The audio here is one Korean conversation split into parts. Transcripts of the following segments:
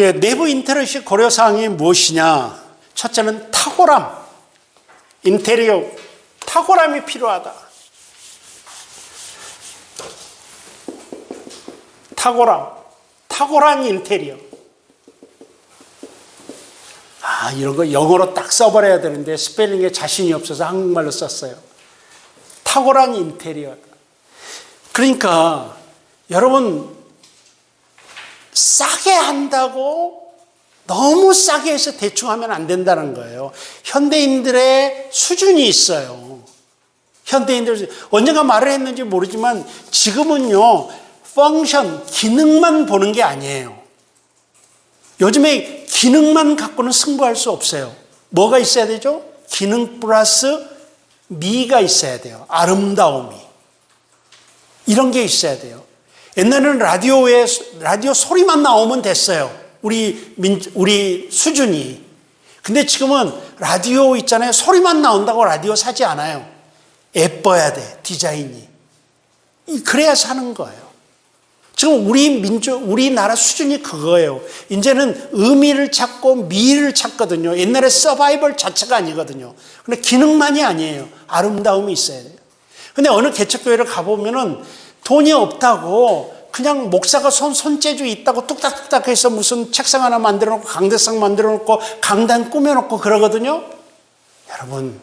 예, 내부 인테리어식 고려사항이 무엇이냐? 첫째는 탁월함. 인테리어 탁월함이 필요하다. 탁월한 인테리어. 이런 거 영어로 딱 써버려야 되는데 스펠링에 자신이 없어서 한국말로 썼어요. 탁월한 인테리어다. 그러니까 여러분, 싸게 한다고 너무 싸게 해서 대충 하면 안 된다는 거예요. 현대인들의 수준이 있어요. 현대인들, 언젠가 말을 했는지 모르지만 지금은요, 펑션, 기능만 보는 게 아니에요. 요즘에 기능만 갖고는 승부할 수 없어요. 뭐가 있어야 되죠? 기능 플러스 미가 있어야 돼요. 아름다움이. 이런 게 있어야 돼요. 옛날에는 라디오 소리만 나오면 됐어요. 우리 수준이. 근데 지금은 라디오 있잖아요. 소리만 나온다고 라디오 사지 않아요. 예뻐야 돼, 디자인이. 그래야 사는 거예요. 지금 우리나라 수준이 그거예요. 이제는 의미를 찾고 미를 찾거든요. 옛날에 서바이벌 자체가 아니거든요. 근데 기능만이 아니에요. 아름다움이 있어야 돼요. 근데 어느 개척교회를 가보면은 돈이 없다고 그냥 목사가 손재주 있다고 뚝딱뚝딱 해서 무슨 책상 하나 만들어 놓고 강대상 만들어 놓고 강단 꾸며 놓고 그러거든요. 여러분,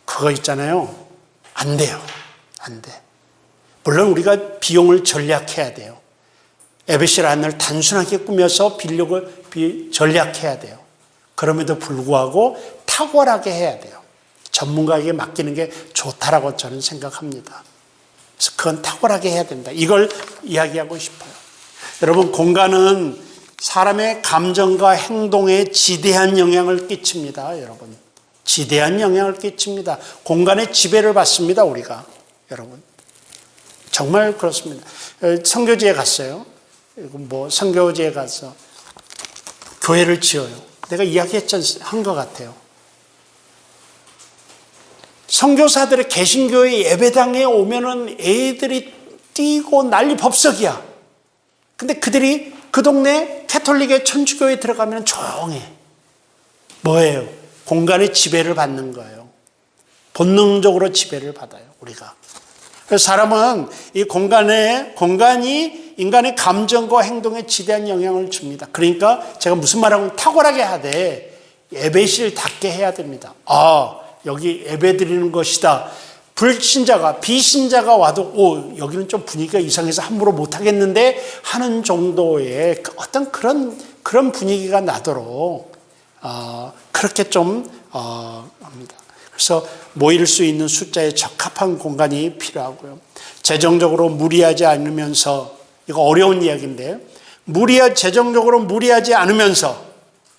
그거 있잖아요. 안 돼요. 안 돼. 물론 우리가 비용을 절약해야 돼요. 예배실 안을 단순하게 꾸며서 전략해야 돼요. 그럼에도 불구하고 탁월하게 해야 돼요. 전문가에게 맡기는 게 좋다라고 저는 생각합니다. 그래서 그건 탁월하게 해야 된다. 이걸 이야기하고 싶어요. 여러분, 공간은 사람의 감정과 행동에 지대한 영향을 끼칩니다. 여러분, 지대한 영향을 끼칩니다. 공간에 지배를 받습니다. 우리가. 여러분, 정말 그렇습니다. 선교지에 갔어요. 선교지에 가서 교회를 지어요. 내가 한 것 같아요. 선교사들의 개신교회 예배당에 오면은 애들이 뛰고 난리 법석이야. 근데 그들이 그 동네 캐톨릭의 천주교에 들어가면 조용해. 뭐예요? 공간의 지배를 받는 거예요. 본능적으로 지배를 받아요, 우리가. 그래서 사람은 이 공간이 인간의 감정과 행동에 지대한 영향을 줍니다. 그러니까 제가 무슨 말하면 탁월하게 하되 예배실답게 해야 됩니다. 여기 예배 드리는 것이다. 비신자가 와도 여기는 좀 분위기가 이상해서 함부로 못하겠는데 하는 정도의 어떤 그런 분위기가 나도록 그렇게 좀 합니다. 그래서 모일 수 있는 숫자에 적합한 공간이 필요하고요. 재정적으로 무리하지 않으면서, 이거 어려운 이야기인데, 재정적으로 무리하지 않으면서,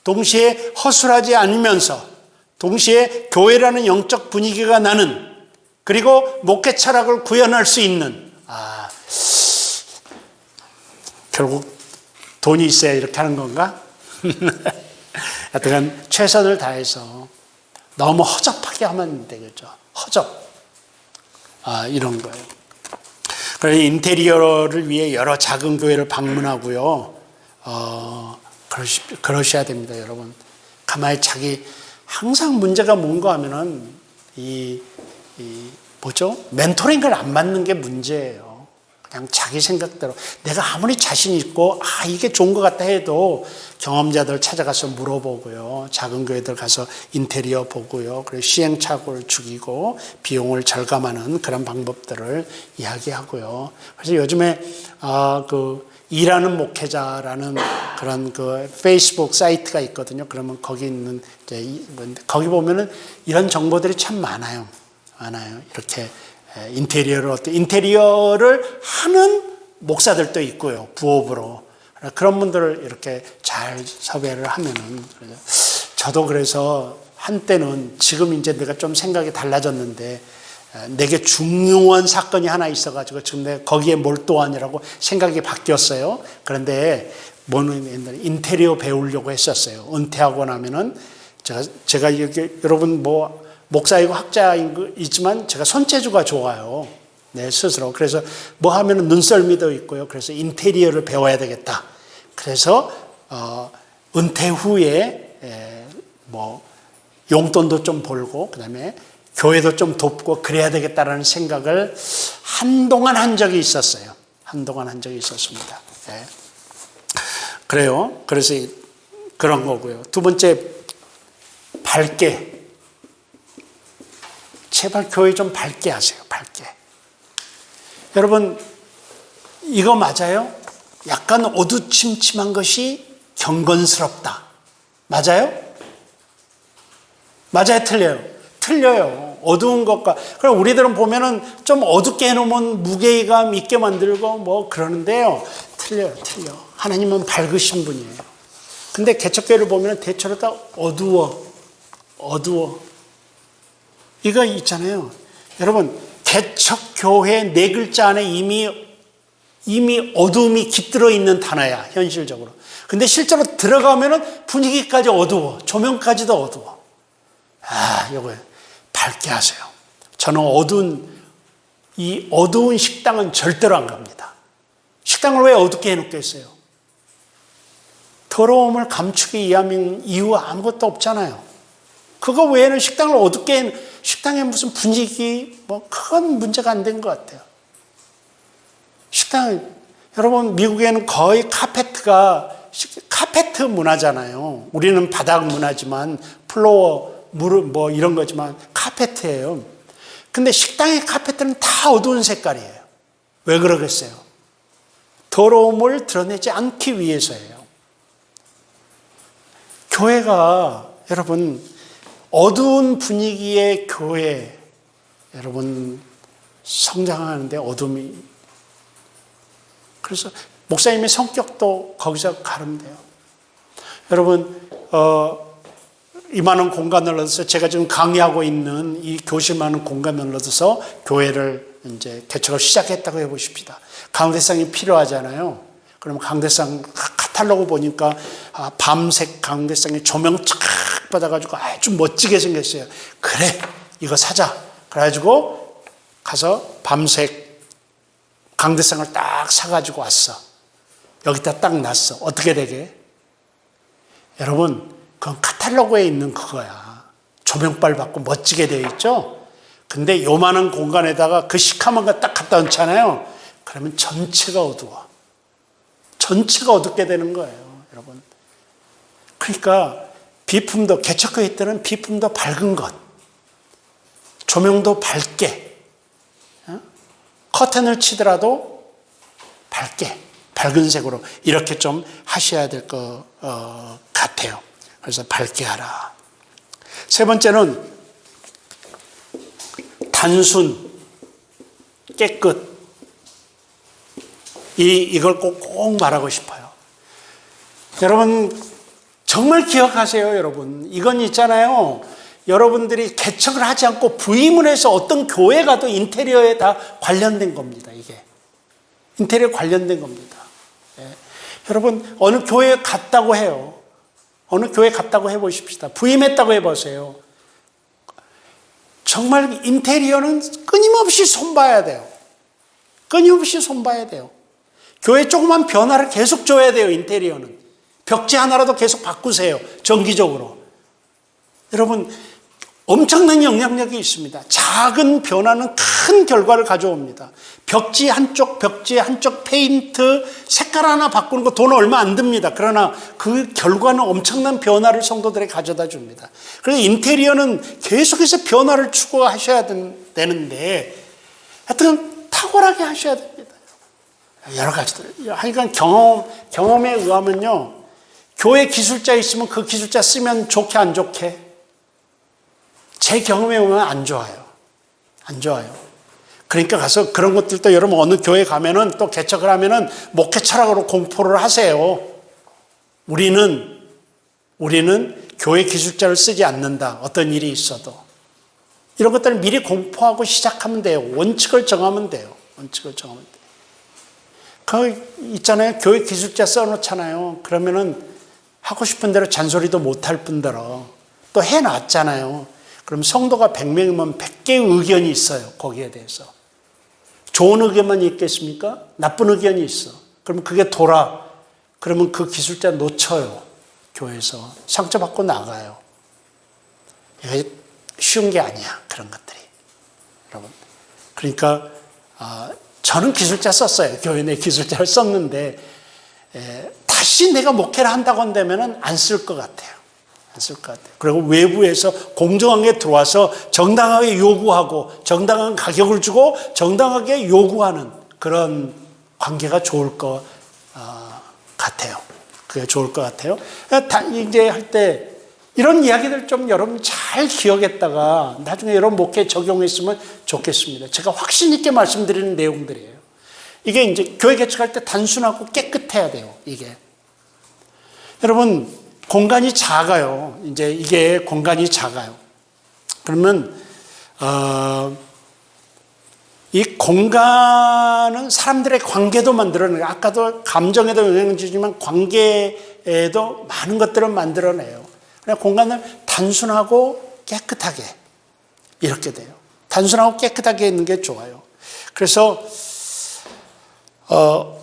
동시에 허술하지 않으면서, 동시에 교회라는 영적 분위기가 나는, 그리고 목회 철학을 구현할 수 있는, 결국 돈이 있어야 이렇게 하는 건가? 하여튼 최선을 다해서 너무 허접하게 하면 안 되겠죠. 이런 거예요. 그래서 인테리어를 위해 여러 작은 교회를 방문하고요. 그러셔야 됩니다, 여러분. 가만히 항상 문제가 뭔가 하면은 멘토링을 안 받는 게 문제예요. 그냥 자기 생각대로. 내가 아무리 자신 있고, 이게 좋은 것 같다 해도 경험자들 찾아가서 물어보고요. 작은 교회들 가서 인테리어 보고요. 그리고 시행착오를 죽이고 비용을 절감하는 그런 방법들을 이야기하고요. 그래서 요즘에, 일하는 목회자라는 그런 페이스북 사이트가 있거든요. 그러면 거기 있는, 거기 보면은 이런 정보들이 참 많아요. 이렇게 인테리어를 하는 목사들도 있고요. 부업으로. 그런 분들을 이렇게 잘 섭외를 하면은. 저도 그래서 한때는, 지금 이제 내가 좀 생각이 달라졌는데, 내게 중요한 사건이 하나 있어가지고 지금 내가 거기에 몰두하느라고 생각이 바뀌었어요. 그런데 옛날에 인테리어 배우려고 했었어요. 은퇴하고 나면은 제가 이렇게, 여러분 목사이고 학자이지만 제가 손재주가 좋아요. 스스로. 그래서 하면은 눈썰미도 있고요. 그래서 인테리어를 배워야 되겠다. 그래서 은퇴 후에 뭐 용돈도 좀 벌고 그다음에 교회도 좀 돕고 그래야 되겠다라는 생각을 한동안 한 적이 있었어요. 한동안 한 적이 있었습니다. 예. 그래요. 그래서 그런 거고요. 두 번째, 밝게. 제발 교회 좀 밝게 하세요. 밝게. 여러분, 이거 맞아요? 약간 어두침침한 것이 경건스럽다. 맞아요? 맞아요? 틀려요? 틀려요. 어두운 것과. 그럼 우리들은 보면은 좀 어둡게 해놓으면 무게감 있게 만들고 뭐 그러는데요. 틀려요. 틀려. 하나님은 밝으신 분이에요. 근데 개척교회를 보면 대체로 다 어두워. 이거 있잖아요. 여러분, 개척교회 네 글자 안에 이미 어두움이 깃들어 있는 단어야, 현실적으로. 근데 실제로 들어가면은 분위기까지 어두워. 조명까지도 어두워. 요거 밝게 하세요. 저는 이 어두운 식당은 절대로 안 갑니다. 식당을 왜 어둡게 해놓겠어요? 더러움을 감추기 위한 이유 아무것도 없잖아요. 그거 외에는 식당을 어둡게 식당에 무슨 분위기 뭐 큰 문제가 안 된 것 같아요. 식당 여러분 미국에는 거의 카페트 문화잖아요. 우리는 바닥 문화지만 플로어 무릎 뭐 이런 거지만 카페트예요. 근데 식당의 카페트는 다 어두운 색깔이에요. 왜 그러겠어요? 더러움을 드러내지 않기 위해서예요. 교회가 여러분 어두운 분위기의 교회 여러분 성장하는데 어둠이 그래서 목사님의 성격도 거기서 가름돼요. 여러분 이만한 공간을 얻어서 제가 지금 강의하고 있는 이 교실만한 공간을 얻어서 교회를 이제 개척을 시작했다고 해보십시다. 강대상이 필요하잖아요. 그럼 강대상 카탈로그 보니까 밤색 강대상에 조명 쫙 받아가지고 아주 멋지게 생겼어요. 그래 이거 사자. 그래가지고 가서 밤색 강대상을 딱 사가지고 왔어. 여기다 딱 놨어. 어떻게 되게? 여러분 그건 카탈로그에 있는 그거야. 조명빨 받고 멋지게 되어 있죠. 근데 요만한 공간에다가 그 시커먼 거 딱 갖다 얹잖아요. 그러면 전체가 어두워. 전체가 어둡게 되는 거예요, 여러분. 그러니까 비품도 개척교회 때는 비품도 밝은 것, 조명도 밝게, 커튼을 치더라도 밝게, 밝은 색으로 이렇게 좀 하셔야 될 것 같아요. 그래서 밝게 하라. 세 번째는 단순, 깨끗. 이걸 꼭 말하고 싶어요. 여러분 정말 기억하세요. 여러분 이건 있잖아요. 여러분들이 개척을 하지 않고 부임을 해서 어떤 교회 가도 인테리어에 다 관련된 겁니다. 이게 인테리어 관련된 겁니다. 여러분 어느 교회에 갔다고 해요. 어느 교회 갔다고 해보십시다. 부임했다고 해보세요. 정말 인테리어는 끊임없이 손봐야 돼요. 끊임없이 손봐야 돼요. 교회 조그만 변화를 계속 줘야 돼요. 인테리어는. 벽지 하나라도 계속 바꾸세요. 정기적으로. 여러분 엄청난 영향력이 있습니다. 작은 변화는 큰 결과를 가져옵니다. 벽지 한쪽 페인트 색깔 하나 바꾸는 거 돈 얼마 안 듭니다. 그러나 그 결과는 엄청난 변화를 성도들에게 가져다 줍니다. 그래서 인테리어는 계속해서 변화를 추구하셔야 되는데 하여튼 탁월하게 하셔야 됩니다. 여러 가지들. 하여간 경험에 의하면요. 교회 기술자 있으면 그 기술자 쓰면 좋게 안 좋게? 제 경험에 의하면 안 좋아요. 안 좋아요. 그러니까 가서 그런 것들도 여러분 어느 교회 가면은 또 개척을 하면은 목회 철학으로 공포를 하세요. 우리는 교회 기술자를 쓰지 않는다. 어떤 일이 있어도. 이런 것들을 미리 공포하고 시작하면 돼요. 원칙을 정하면 돼요. 원칙을 정하면 돼요. 그 있잖아요. 교회 기술자 써놓잖아요. 그러면은 하고 싶은 대로 잔소리도 못할 뿐더러 또 해놨잖아요. 그럼 성도가 100명이면 100개의 의견이 있어요. 거기에 대해서. 좋은 의견만 있겠습니까? 나쁜 의견이 있어. 그럼 그게 돌아. 그러면 그 기술자 놓쳐요. 교회에서 상처받고 나가요. 이게 쉬운 게 아니야. 그런 것들이. 여러분. 그러니까 저는 기술자 썼어요. 교회 내 기술자를 썼는데 다시 내가 목회를 한다고 한다면 안 쓸 것 같아요. 안 쓸 것 같아요. 그리고 외부에서 공정하게 들어와서 정당하게 요구하고 정당한 가격을 주고 정당하게 요구하는 그런 관계가 좋을 것 같아요. 그게 좋을 것 같아요. 이제 할 때 이런 이야기들 좀 여러분 잘 기억했다가 나중에 여러분 목회에 적용했으면 좋겠습니다. 제가 확신 있게 말씀드리는 내용들이에요. 이게 이제 교회 개척할 때 단순하고 깨끗해야 돼요. 이게. 여러분, 공간이 작아요. 이제 이게 공간이 작아요. 그러면, 이 공간은 사람들의 관계도 만들어내요. 아까도 감정에도 영향을 주지만 관계에도 많은 것들을 만들어내요. 그냥 공간을 단순하고 깨끗하게 이렇게 돼요. 단순하고 깨끗하게 있는 게 좋아요. 그래서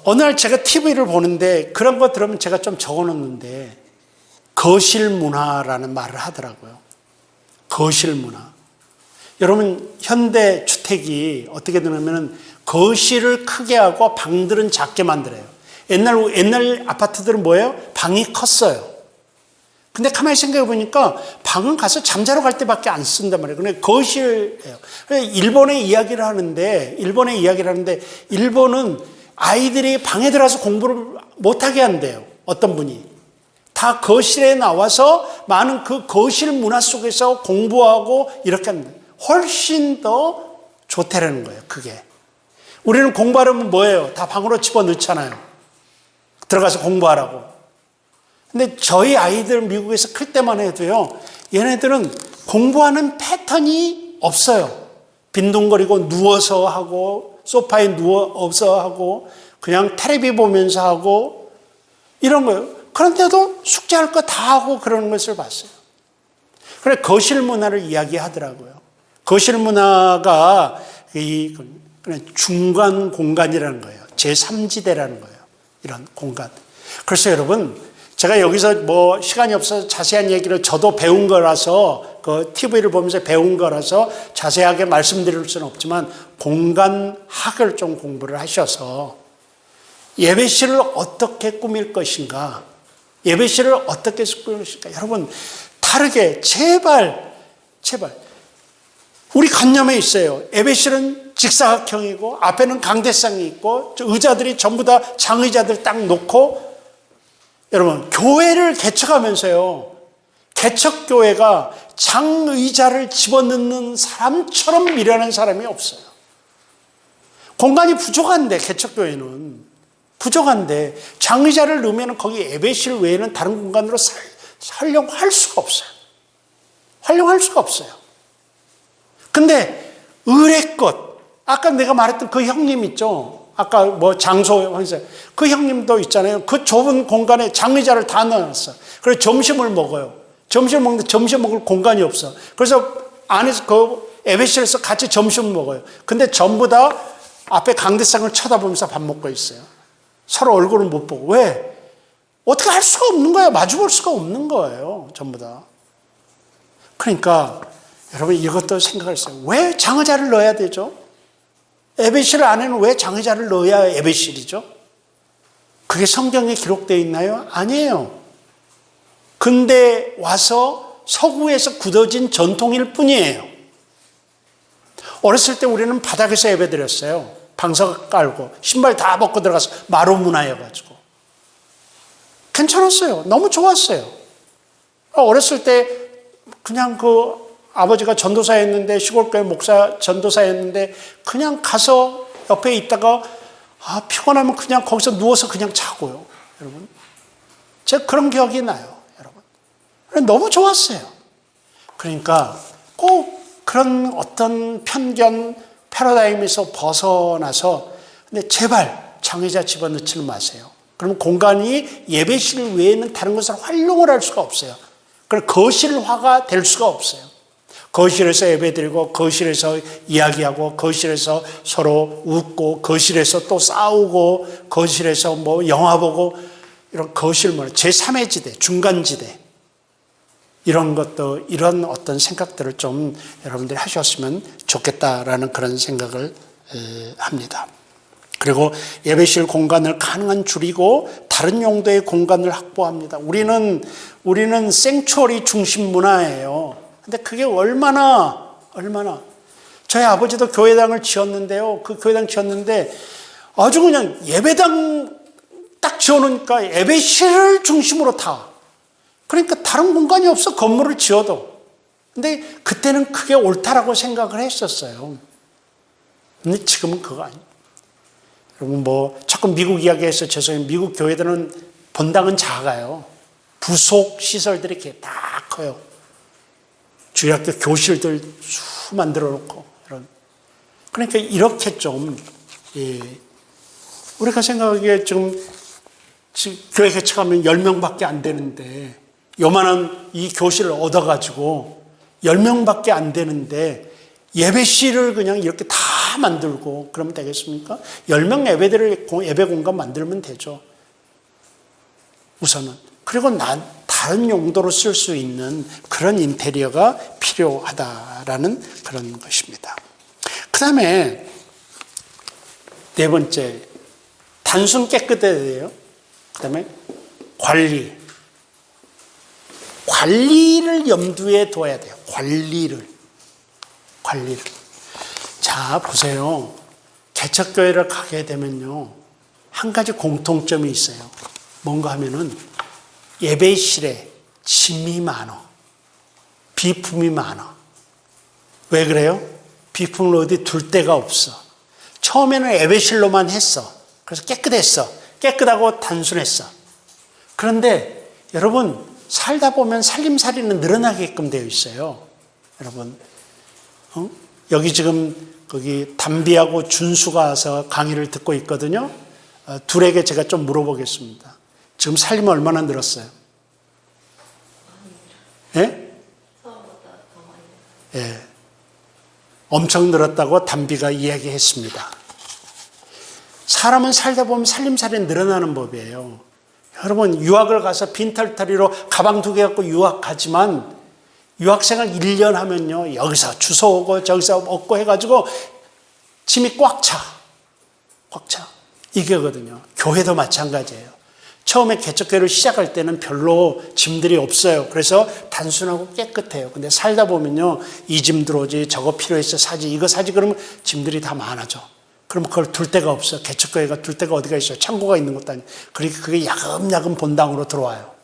어느 날 제가 TV를 보는데 그런 거 들으면 제가 좀 적어놓는데 거실 문화라는 말을 하더라고요. 거실 문화. 여러분 현대 주택이 어떻게 되냐면 거실을 크게 하고 방들은 작게 만들어요. 옛날 아파트들은 뭐예요? 방이 컸어요. 근데 가만히 생각해 보니까 방은 가서 잠자러 갈 때밖에 안 쓴단 말이에요. 근데 거실이에요. 일본의 이야기를 하는데 일본은 아이들이 방에 들어가서 공부를 못하게 한대요. 어떤 분이. 다 거실에 나와서 많은 그 거실 문화 속에서 공부하고 이렇게 합니다. 훨씬 더 좋다라는 거예요. 그게. 우리는 공부하려면 뭐예요? 다 방으로 집어넣잖아요. 들어가서 공부하라고. 근데 저희 아이들 미국에서 클 때만 해도요. 얘네들은 공부하는 패턴이 없어요. 빈둥거리고 누워서 하고 소파에 누워서 하고 그냥 텔레비 보면서 하고 이런 거예요. 그런데도 숙제할 거 다 하고 그러는 것을 봤어요. 그래 거실 문화를 이야기하더라고요. 거실 문화가 그냥 중간 공간이라는 거예요. 제3지대라는 거예요. 이런 공간. 그래서 여러분 제가 여기서 뭐 시간이 없어서 자세한 얘기를 저도 배운 거라서 그 TV를 보면서 배운 거라서 자세하게 말씀드릴 수는 없지만 공간학을 좀 공부를 하셔서 예배실을 어떻게 꾸밀 것인가, 예배실을 어떻게 꾸밀 것인가. 여러분 다르게 제발 우리 관념에 있어요. 예배실은 직사각형이고 앞에는 강대상이 있고 의자들이 전부 다 장의자들 딱 놓고 여러분 교회를 개척하면서요. 개척교회가 장의자를 집어넣는 사람처럼 미련한 사람이 없어요. 공간이 부족한데 개척교회는 부족한데 장의자를 넣으면 거기 예배실 외에는 다른 공간으로 활용할 수가 없어요. 활용할 수가 없어요. 근데 의례껏 아까 내가 말했던 그 형님 있죠. 아까 뭐 장소 그 형님도 있잖아요. 그 좁은 공간에 장의자를 다 넣어놨어. 그래서 점심을 먹어요. 점심 먹는데 점심 먹을 공간이 없어. 그래서 안에서 그 예배실에서 같이 점심을 먹어요. 근데 전부 다 앞에 강대상을 쳐다보면서 밥 먹고 있어요. 서로 얼굴을 못 보고. 왜? 어떻게 할 수가 없는 거예요. 마주볼 수가 없는 거예요. 전부 다. 그러니까 여러분 이것도 생각했어요. 왜 장의자를 넣어야 되죠? 예배실 안에는 왜 장의자를 넣어야 예배실이죠? 그게 성경에 기록되어 있나요? 아니에요. 근데 와서 서구에서 굳어진 전통일 뿐이에요. 어렸을 때 우리는 바닥에서 예배드렸어요. 방석 깔고 신발 다 벗고 들어가서 마루 문화여가지고 괜찮았어요. 너무 좋았어요. 어렸을 때 그냥 그 아버지가 전도사였는데 시골교회 목사 전도사였는데 그냥 가서 옆에 있다가 피곤하면 그냥 거기서 누워서 그냥 자고요. 여러분 제가 그런 기억이 나요. 여러분 너무 좋았어요. 그러니까 꼭 그런 어떤 편견 패러다임에서 벗어나서 근데 제발 장의자 집어넣지는 마세요. 그럼 공간이 예배실 외에는 다른 것을 활용을 할 수가 없어요. 그럼 거실화가 될 수가 없어요. 거실에서 예배드리고 거실에서 이야기하고 거실에서 서로 웃고 거실에서 또 싸우고 거실에서 뭐 영화 보고 이런 거실 문화, 제3의 지대, 중간지대, 이런 것도, 이런 어떤 생각들을 좀 여러분들이 하셨으면 좋겠다라는 그런 생각을 합니다. 그리고 예배실 공간을 가능한 줄이고 다른 용도의 공간을 확보합니다. 우리는 생추어리 중심 문화예요. 근데 그게 얼마나 저희 아버지도 교회당을 지었는데요. 그 교회당 지었는데 아주 그냥 예배당 딱 지어놓으니까 예배실을 중심으로 다. 그러니까 다른 공간이 없어, 건물을 지어도. 근데 그때는 그게 옳다라고 생각을 했었어요. 근데 지금은 그거 아니에요. 여러분 자꾸 미국 이야기해서 죄송해요. 미국 교회들은 본당은 작아요. 부속 시설들이 이렇게 다 커요. 주일학교 교실들 수 만들어 놓고 이런. 그러니까 이렇게 좀 우리가 생각하기에 지금 교회 개척하면 10명밖에 안 되는데 요만한 이 교실을 얻어가지고 10명밖에 안 되는데 예배실을 그냥 이렇게 다 만들고 그러면 되겠습니까? 10명 예배 공간 만들면 되죠. 우선은. 그리고 다른 용도로 쓸 수 있는 그런 인테리어가 필요하다라는 그런 것입니다. 그 다음에 네 번째, 단순 깨끗해야 돼요. 그 다음에 관리를 염두에 둬야 돼요. 관리를. 자, 보세요. 개척교회를 가게 되면요, 한 가지 공통점이 있어요. 뭔가 하면은 예배실에 짐이 많아. 비품이 많아. 왜 그래요? 비품을 어디 둘 데가 없어. 처음에는 예배실로만 했어. 그래서 깨끗했어. 깨끗하고 단순했어. 그런데 여러분, 살다 보면 살림살이는 늘어나게끔 되어 있어요. 여러분, 여기 지금 거기 담비하고 준수가 와서 강의를 듣고 있거든요. 둘에게 제가 좀 물어보겠습니다. 지금 살림 얼마나 늘었어요? 예? 예. 엄청 늘었다고 담비가 이야기했습니다. 사람은 살다 보면 살림살이 늘어나는 법이에요. 여러분, 유학을 가서 빈털터리로 가방 2개 갖고 유학하지만 유학생활 1년 하면요, 여기서 주워 오고 저기서 먹고 해가지고 짐이 꽉 차. 이게거든요. 교회도 마찬가지예요. 처음에 개척교회를 시작할 때는 별로 짐들이 없어요. 그래서 단순하고 깨끗해요. 근데 살다 보면요, 이 짐 들어오지, 저거 필요해서 사지, 이거 사지, 그러면 짐들이 다 많아져. 그러면 그걸 둘 데가 없어. 개척교회가 둘 데가 어디가 있어요? 창고가 있는 것도 아니고. 그러니까 그게 야금야금 본당으로 들어와요.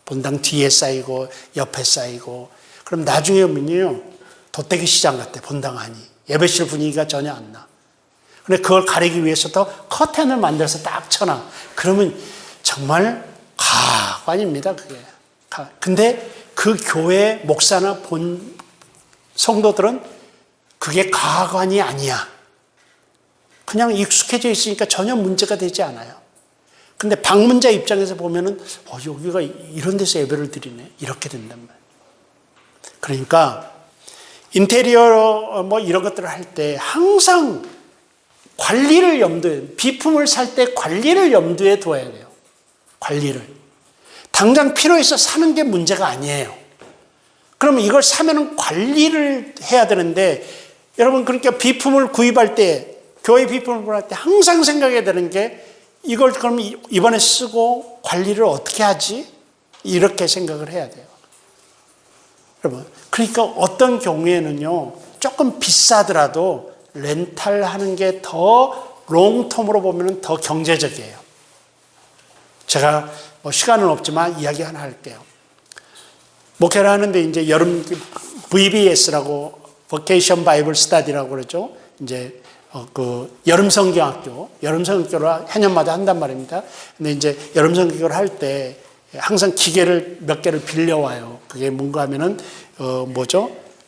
본당 뒤에 쌓이고 옆에 쌓이고. 그럼 나중에 오면요, 돗대기 시장 같아, 본당 안이. 예배실 분위기가 전혀 안 나. 근데 그걸 가리기 위해서 더 커튼을 만들어서 딱 쳐놔. 그러면 정말 가관입니다, 그게. 근데 그 교회 목사나 본 성도들은 그게 가관이 아니야. 그냥 익숙해져 있으니까 전혀 문제가 되지 않아요. 근데 방문자 입장에서 보면은, 여기가 이런 데서 예배를 드리네. 이렇게 된단 말이에요. 그러니까 인테리어 이런 것들을 할 때 항상 관리를 비품을 살 때 관리를 염두에 둬야 돼요. 관리를. 당장 필요해서 사는 게 문제가 아니에요. 그러면 이걸 사면은 관리를 해야 되는데, 여러분, 그러니까 비품을 구입할 때, 교회 비품을 구입할 때 항상 생각해야 되는 게, 이걸 그럼 이번에 쓰고 관리를 어떻게 하지? 이렇게 생각을 해야 돼요. 여러분, 그러니까 어떤 경우에는요, 조금 비싸더라도 렌탈하는 게 더 롱텀으로 보면 더 경제적이에요. 제가 시간은 없지만 이야기 하나 할게요. 목회를 하는데 이제 여름 VBS라고 Vacation Bible Study라고 그러죠. 이제 그 여름 성경학교를 해년마다 한단 말입니다. 근데 이제 여름 성경학교를 할 때 항상 기계를 몇 개를 빌려와요. 그게 뭔가 하면은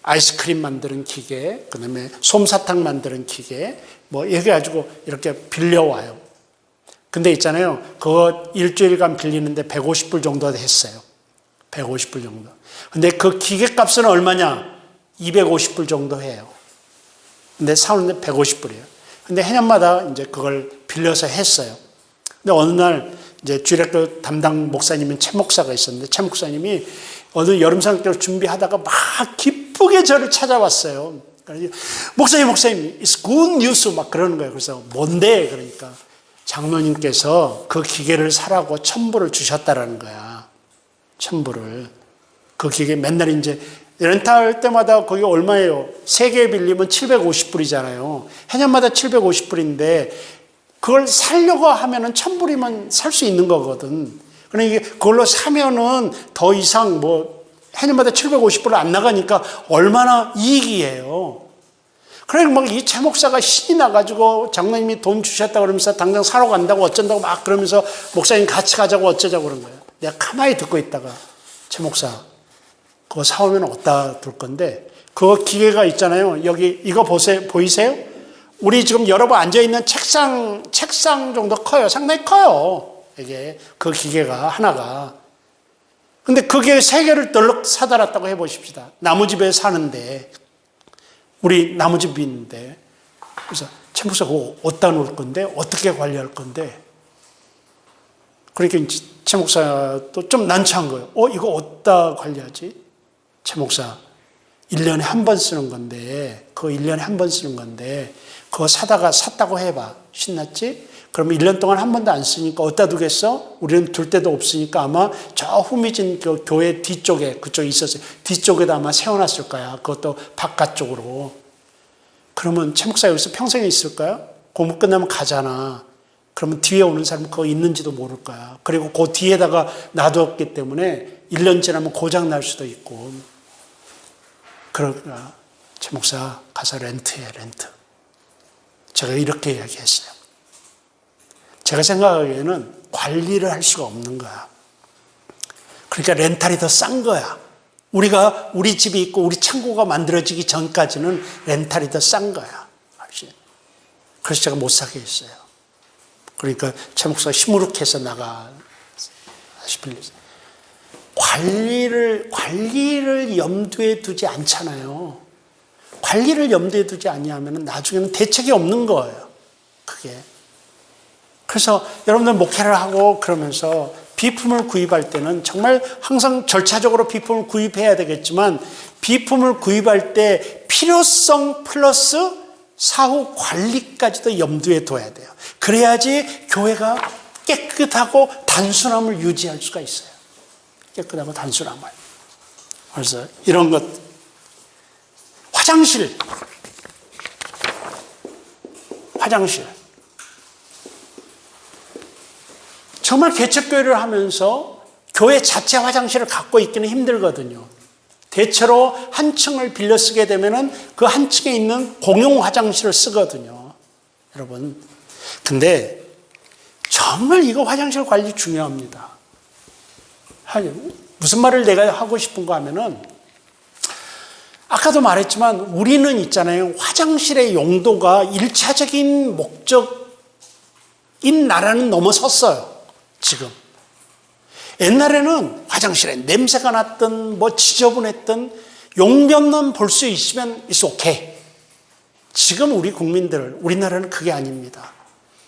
아이스크림 만드는 기계, 그다음에 솜사탕 만드는 기계, 이렇게 가지고 이렇게 빌려와요. 근데 있잖아요. 그거 일주일간 빌리는데 150불 정도 했어요. 150불 정도. 근데 그 기계 값은 얼마냐? 250불 정도 해요. 근데 사오는데 150불이에요. 근데 해년마다 이제 그걸 빌려서 했어요. 근데 어느 날 이제 주일학교 담당 목사님인 최 목사가 있었는데 최 목사님이 어느 여름 성경을 준비하다가 막 기쁘게 저를 찾아왔어요. 목사님, it's good news 막 그러는 거예요. 그래서 뭔데? 그러니까 장로님께서 그 기계를 사라고 1,000불을 주셨다라는 거야. 1,000불을. 그 기계 맨날 이제 렌탈 때마다 거기 얼마예요? 3개 빌리면 750불이잖아요. 해년마다 750불인데 그걸 사려고 하면은 1,000불이면 살 수 있는 거거든. 그러니까 그걸로 사면은 더 이상 뭐 해년마다 750불 안 나가니까 얼마나 이익이에요. 그러니까 막 이 최 목사가 신이 나가지고 장로님이 돈 주셨다 그러면서 당장 사러 간다고 어쩐다고 막 그러면서 목사님 같이 가자고 어쩌자고 그런 거예요. 내가 가만히 듣고 있다가 최 목사 그거 사오면 어디다 둘 건데 그거 기계가 있잖아요. 여기 이거 보이세요? 우리 지금 여러분 앉아있는 책상 정도 커요. 상당히 커요. 이게 그 기계가 하나가. 근데 그게 3개를 덜럭 사달았다고 해보십시다. 나무집에 사는데 우리 나무집이 있는데 그래서 최 목사 그거 어디다 놓을 건데 어떻게 관리할 건데 그러니까 최 목사도 좀 난처한 거예요. 이거 어디다 관리하지? 최 목사 1년에 한 번 쓰는 건데 그거 1년에 한 번 쓰는 건데 그거 샀다고 해봐. 신났지? 그러면 1년 동안 한 번도 안 쓰니까 어디다 두겠어? 우리는 둘 데도 없으니까 아마 저 후미진 그 교회 뒤쪽에 그쪽에 있었어요. 뒤쪽에다 아마 세워놨을 거야. 그것도 바깥쪽으로. 그러면 최 목사 여기서 평생 있을까요? 공부 끝나면 가잖아. 그러면 뒤에 오는 사람은 그거 있는지도 모를 거야. 그리고 그 뒤에다가 놔뒀기 때문에 1년 지나면 고장 날 수도 있고. 그러니까 최 목사 가서 렌트해, 렌트. 제가 이렇게 이야기했어요. 제가 생각하기에는 관리를 할 수가 없는 거야. 그러니까 렌탈이 더 싼 거야. 우리 집이 있고 우리 창고가 만들어지기 전까지는 렌탈이 더 싼 거야. 그래서 제가 못 사게 했어요. 그러니까 최 목사가 시무룩해서 나가. 관리를 염두에 두지 않잖아요. 관리를 염두에 두지 아니하면 나중에는 대책이 없는 거예요. 그게. 그래서 여러분들 목회를 하고 그러면서 비품을 구입할 때는 정말 항상 절차적으로 비품을 구입해야 되겠지만 비품을 구입할 때 필요성 플러스 사후 관리까지도 염두에 둬야 돼요. 그래야지 교회가 깨끗하고 단순함을 유지할 수가 있어요. 깨끗하고 단순함을. 그래서 이런 것. 화장실. 정말 개척교회를 하면서 교회 자체 화장실을 갖고 있기는 힘들거든요. 대체로 한 층을 빌려 쓰게 되면은 그 한 층에 있는 공용 화장실을 쓰거든요. 여러분. 근데 정말 이거 화장실 관리 중요합니다. 무슨 말을 내가 하고 싶은가 하면은 아까도 말했지만 우리는 있잖아요. 화장실의 용도가 1차적인 목적인 나라는 넘어섰어요. 지금. 옛날에는 화장실에 냄새가 났든 뭐 지저분했든 용변만 볼 수 있으면 it's okay. 지금 우리 국민들, 우리나라는 그게 아닙니다.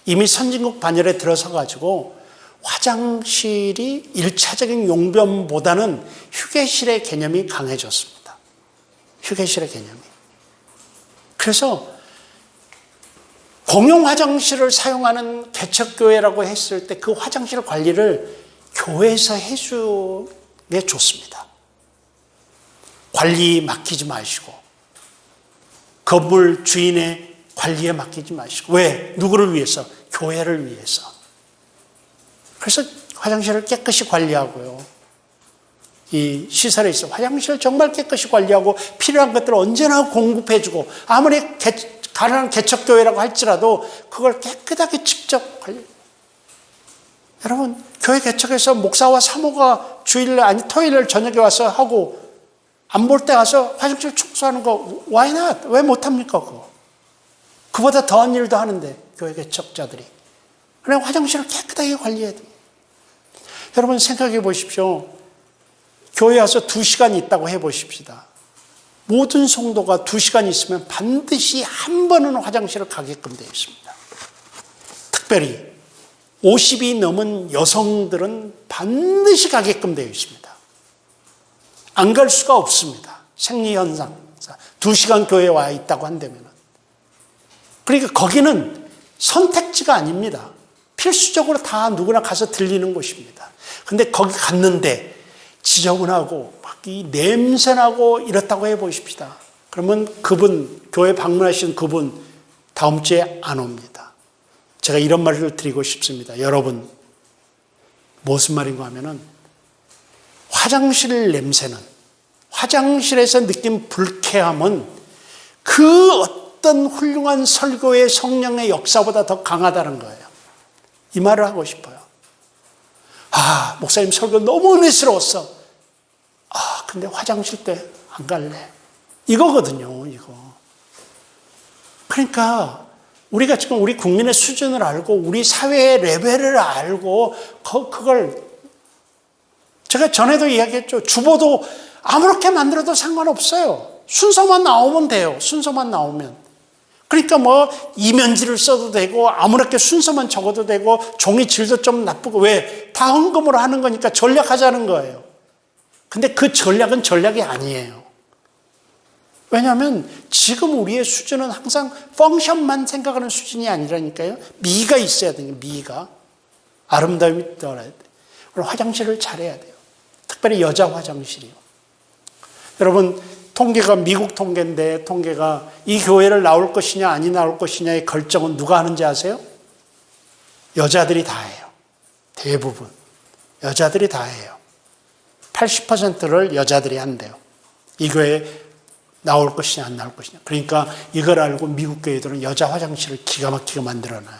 이미 선진국 반열에 들어서 가지고 화장실이 1차적인 용변보다는 휴게실의 개념이 강해졌습니다. 휴게실의 개념이. 그래서 공용 화장실을 사용하는 개척교회라고 했을 때 그 화장실 관리를 교회에서 해주는 게 좋습니다. 관리 맡기지 마시고 건물 주인의 관리에 맡기지 마시고 왜? 누구를 위해서? 교회를 위해서. 그래서 화장실을 깨끗이 관리하고요. 이 시설에 있어 화장실을 정말 깨끗이 관리하고 필요한 것들을 언제나 공급해주고 아무리 가난한 개척교회라고 할지라도 그걸 깨끗하게 직접 관리. 여러분 교회 개척에서 목사와 사모가 주일 아니 토요일 저녁에 와서 하고 안 볼 때 가서 화장실 청소하는 거 why not? 왜 못합니까 그거? 그보다 더한 일도 하는데 교회 개척자들이. 그래 화장실을 깨끗하게 관리해야 됩니다. 여러분 생각해 보십시오. 교회 와서 2시간 있다고 해보십시다. 모든 성도가 2시간 있으면 반드시 한 번은 화장실을 가게끔 되어 있습니다. 특별히 50이 넘은 여성들은 반드시 가게끔 되어 있습니다. 안 갈 수가 없습니다. 생리현상. 2시간 교회에 와 있다고 한다면. 그러니까 거기는 선택지가 아닙니다. 필수적으로 다 누구나 가서 들리는 곳입니다. 근데 거기 갔는데 지저분하고 막 이 냄새나고 이렇다고 해보십시다. 그러면 그분, 교회 방문하신 그분 다음 주에 안 옵니다. 제가 이런 말을 드리고 싶습니다. 여러분, 무슨 말인가 하면은 화장실 냄새는, 화장실에서 느낀 불쾌함은 그 어떤 훌륭한 설교의 성령의 역사보다 더 강하다는 거예요. 이 말을 하고 싶어요. 아, 목사님 설교 너무 은혜스러웠어. 아, 근데 화장실 때 안 갈래. 이거거든요, 이거. 그러니까 우리가 지금 우리 국민의 수준을 알고 우리 사회의 레벨을 알고 그걸 제가 전에도 이야기했죠. 주보도 아무렇게 만들어도 상관없어요. 순서만 나오면 돼요. 순서만 나오면. 그러니까 뭐 이면지를 써도 되고 아무렇게 순서만 적어도 되고 종이 질도 좀 나쁘고 왜? 다 헌금으로 하는 거니까 전략하자는 거예요. 근데 그 전략은 전략이 아니에요. 왜냐하면 지금 우리의 수준은 항상 펑션만 생각하는 수준이 아니라니까요. 미가 있어야 돼요. 미가. 아름다움이 떠나야 돼요. 그리고 화장실을 잘해야 돼요. 특별히 여자 화장실이요. 여러분 통계가 미국 통계인데 통계가 이 교회를 나올 것이냐 아니 나올 것이냐의 결정은 누가 하는지 아세요? 여자들이 다 해요. 대부분. 여자들이 다 해요. 80%를 여자들이 한대요. 이 교회에 나올 것이냐 안 나올 것이냐. 그러니까 이걸 알고 미국 교회들은 여자 화장실을 기가 막히게 만들어놔요.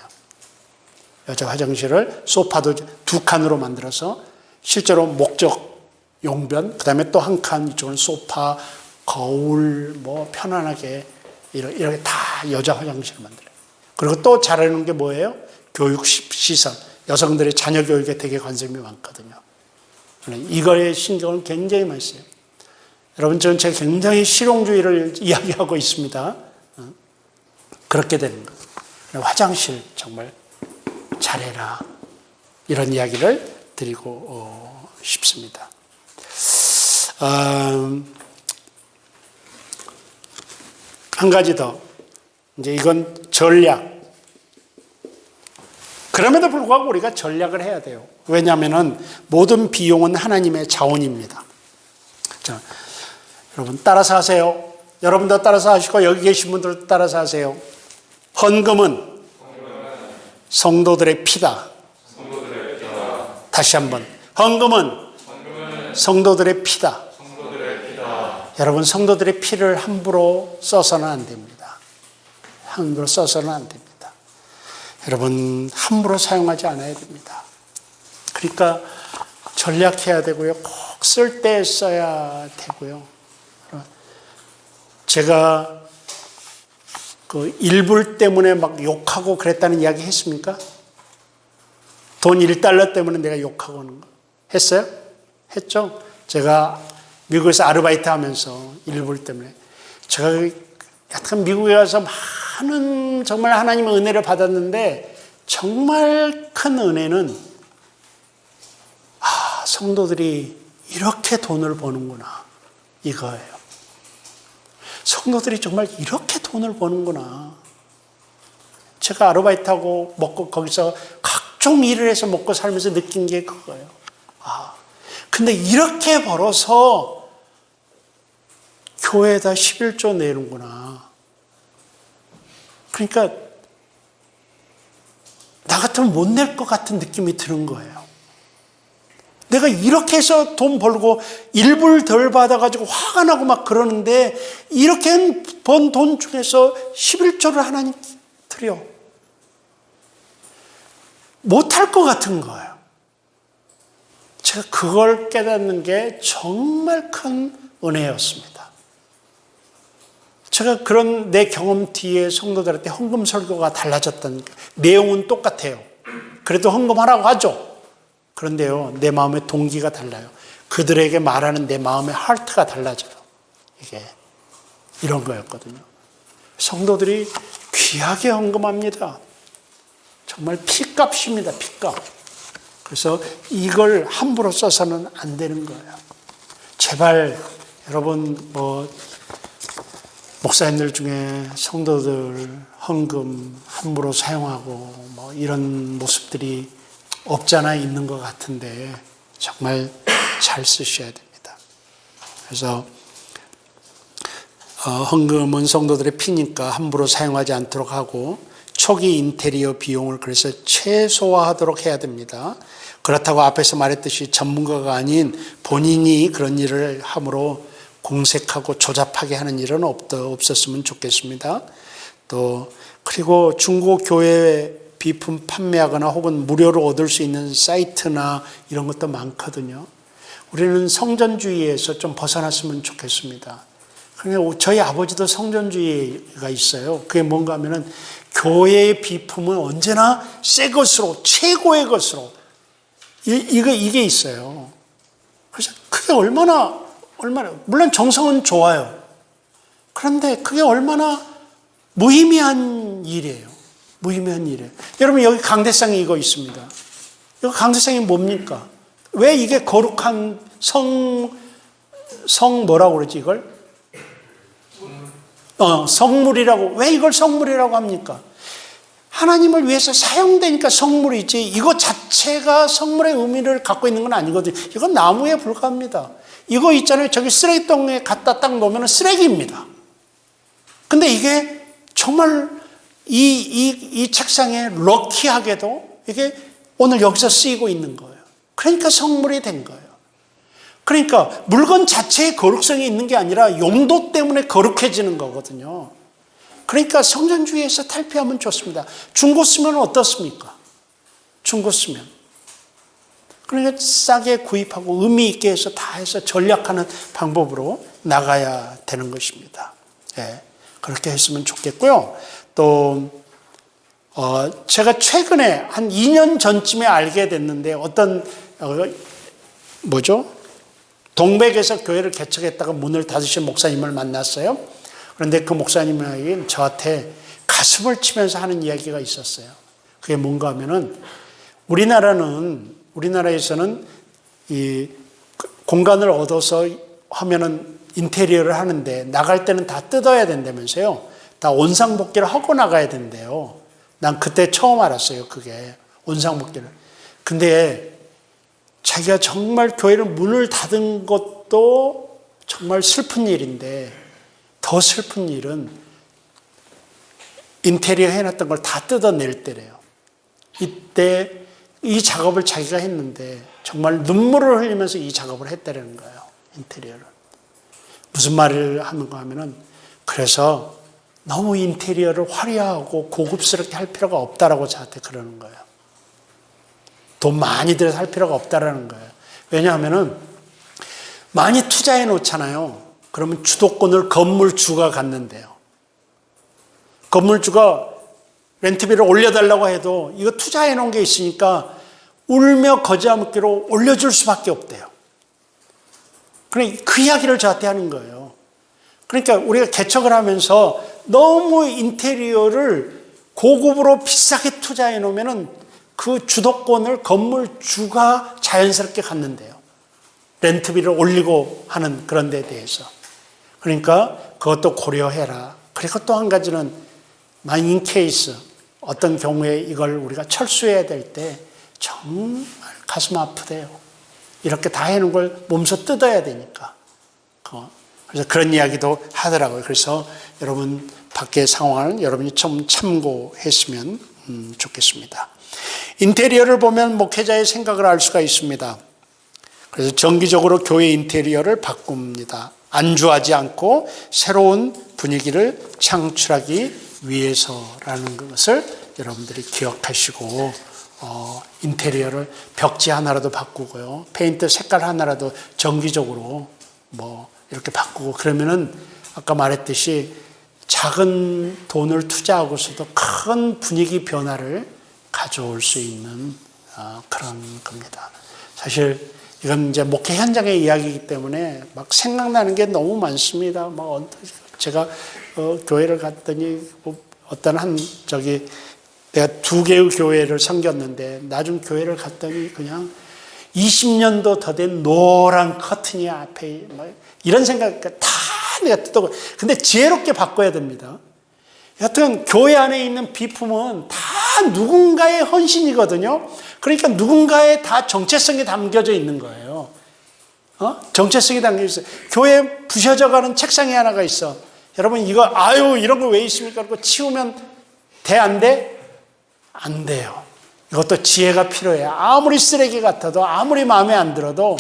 여자 화장실을 소파도 2칸으로 만들어서 실제로 목적 용변, 그 다음에 또 한 칸 이쪽은 소파, 거울, 뭐 편안하게 이렇게 다 여자 화장실을 만들어요. 그리고 또 잘하는 게 뭐예요? 교육 시설. 여성들의 자녀 교육에 되게 관심이 많거든요. 이거에 신경을 굉장히 많이 써요. 여러분, 저는 제가 굉장히 실용주의를 이야기하고 있습니다. 그렇게 되는 거예요. 화장실 정말 잘해라. 이런 이야기를 드리고 싶습니다. 한 가지 더. 이제 이건 전략. 그럼에도 불구하고 우리가 전략을 해야 돼요. 왜냐하면 모든 비용은 하나님의 자원입니다. 자, 여러분 따라서 하세요. 여러분도 따라서 하시고 여기 계신 분들도 따라서 하세요. 헌금은 성도들의 피다. 다시 한번. 헌금은 성도들의 피다. 여러분 성도들의 피를 함부로 써서는 안 됩니다. 함부로 써서는 안 됩니다. 여러분 함부로 사용하지 않아야 됩니다. 그러니까 전략해야 되고요. 꼭 쓸 때 써야 되고요. 제가 그 일불 때문에 막 욕하고 그랬다는 이야기 했습니까? 돈 1달러 때문에 내가 욕하고 하는 거 했어요? 했죠? 제가 미국에서 아르바이트 하면서 일불 때문에 제가 약간 미국에 가서 많은 정말 하나님의 은혜를 받았는데 정말 큰 은혜는 성도들이 이렇게 돈을 버는구나 이거예요. 성도들이 정말 이렇게 돈을 버는구나. 제가 아르바이트하고 먹고 거기서 각종 일을 해서 먹고 살면서 느낀 게 그거예요. 근데 이렇게 벌어서 교회에다 11조 내는구나. 그러니까 나 같으면 못 낼 것 같은 느낌이 드는 거예요. 내가 이렇게 해서 돈 벌고 일불 덜 받아가지고 화가 나고 막 그러는데 이렇게 번 돈 중에서 11조를 하나님 드려. 못할 것 같은 거예요. 제가 그걸 깨닫는 게 정말 큰 은혜였습니다. 제가 그런 내 경험 뒤에 성도들한테 헌금 설교가 달라졌던 내용은 똑같아요. 그래도 헌금하라고 하죠. 그런데요, 내 마음의 동기가 달라요. 그들에게 말하는 내 마음의 하트가 달라져요. 이게 이런 거였거든요. 성도들이 귀하게 헌금합니다. 정말 피값입니다. 피값. 그래서 이걸 함부로 써서는 안 되는 거예요. 제발 여러분 목사님들 중에 성도들 헌금 함부로 사용하고 이런 모습들이 없잖아 있는 것 같은데 정말 잘 쓰셔야 됩니다. 그래서 헌금은 성도들의 피니까 함부로 사용하지 않도록 하고 초기 인테리어 비용을 그래서 최소화하도록 해야 됩니다. 그렇다고 앞에서 말했듯이 전문가가 아닌 본인이 그런 일을 함으로 공색하고 조잡하게 하는 일은 없었으면 좋겠습니다. 또 그리고 중고 교회 비품 판매하거나 혹은 무료로 얻을 수 있는 사이트나 이런 것도 많거든요. 우리는 성전주의에서 좀 벗어났으면 좋겠습니다. 그러니까 저희 아버지도 성전주의가 있어요. 그게 뭔가 하면은 교회의 비품은 언제나 새 것으로, 최고의 것으로 이게 있어요. 그래서 그게 얼마나 물론 정성은 좋아요. 그런데 그게 얼마나 무의미한 일이에요. 무의미한 일이에요. 여러분 여기 강대상에 이거 있습니다. 이거 강대상이 뭡니까? 왜 이게 거룩한 성 뭐라고 그러지 이걸? 성물이라고. 왜 이걸 성물이라고 합니까? 하나님을 위해서 사용되니까 성물이지 이거 자체가 성물의 의미를 갖고 있는 건 아니거든요. 이건 나무에 불과합니다. 이거 있잖아요. 저기 쓰레기통에 갖다 딱 놓으면 쓰레기입니다. 근데 이게 정말 이 책상에 럭키하게도 이게 오늘 여기서 쓰이고 있는 거예요. 그러니까 성물이 된 거예요. 그러니까 물건 자체의 거룩성이 있는 게 아니라 용도 때문에 거룩해지는 거거든요. 그러니까 성전주의에서 탈피하면 좋습니다. 중고 쓰면 어떻습니까? 중고 쓰면. 그러니까 싸게 구입하고 의미 있게 해서 다 해서 전략하는 방법으로 나가야 되는 것입니다. 예, 그렇게 했으면 좋겠고요. 또 제가 최근에 한 2년 전쯤에 알게 됐는데 어떤 동백에서 교회를 개척했다가 문을 닫으신 목사님을 만났어요. 그런데 그 목사님이 저한테 가슴을 치면서 하는 이야기가 있었어요. 그게 뭔가 하면은 우리나라에서는 이 공간을 얻어서 하면은 인테리어를 하는데 나갈 때는 다 뜯어야 된다면서요. 다 온상복귀를 하고 나가야 된대요. 난 그때 처음 알았어요. 그게 온상복귀를. 근데 자기가 정말 교회를 문을 닫은 것도 정말 슬픈 일인데 더 슬픈 일은 인테리어 해놨던 걸 다 뜯어낼 때래요. 이때 이 작업을 자기가 했는데 정말 눈물을 흘리면서 이 작업을 했다는 거예요. 인테리어를. 무슨 말을 하는가 하면은 그래서 너무 인테리어를 화려하고 고급스럽게 할 필요가 없다라고 저한테 그러는 거예요. 돈 많이 들여서 할 필요가 없다라는 거예요. 왜냐하면은 많이 투자해 놓잖아요. 그러면 주도권을 건물주가 갖는데요. 건물주가 렌트비를 올려달라고 해도 이거 투자해 놓은 게 있으니까 울며 거저먹기로 올려줄 수밖에 없대요. 그러니까 그 이야기를 저한테 하는 거예요. 그러니까 우리가 개척을 하면서 너무 인테리어를 고급으로 비싸게 투자해 놓으면은 그 주도권을 건물주가 자연스럽게 갖는데요. 렌트비를 올리고 하는 그런 데에 대해서. 그러니까 그것도 고려해라. 그리고 또 한 가지는 in case 어떤 경우에 이걸 우리가 철수해야 될 때 정말 가슴 아프대요. 이렇게 다 해놓은 걸 몸소 뜯어야 되니까. 그래서 그런 이야기도 하더라고요. 그래서 여러분 밖의 상황을 여러분이 좀 참고했으면 좋겠습니다. 인테리어를 보면 목회자의 생각을 알 수가 있습니다. 그래서 정기적으로 교회 인테리어를 바꿉니다. 안주하지 않고 새로운 분위기를 창출하기 위해서라는 것을 여러분들이 기억하시고 인테리어를 벽지 하나라도 바꾸고요. 페인트 색깔 하나라도 정기적으로 이렇게 바꾸고 그러면은 아까 말했듯이 작은 돈을 투자하고서도 큰 분위기 변화를 가져올 수 있는 그런 겁니다. 사실 이건 이제 목회 현장의 이야기이기 때문에 막 생각나는 게 너무 많습니다. 제가 교회를 갔더니 어떤 내가 2개의 교회를 섬겼는데 나중 교회를 갔더니 그냥 20년도 더 된 노란 커튼이 앞에 이런 생각 다 내가 듣고, 근데 지혜롭게 바꿔야 됩니다. 여튼 교회 안에 있는 비품은 다 누군가의 헌신이거든요. 그러니까 누군가의 다 정체성이 담겨져 있는 거예요. 정체성이 담겨져 있어요. 교회 부셔져가는 책상이 하나가 있어. 여러분 이거 이런 거 왜 있습니까? 그리고 치우면 돼 안 돼? 안 돼요. 이것도 지혜가 필요해. 아무리 쓰레기 같아도 아무리 마음에 안 들어도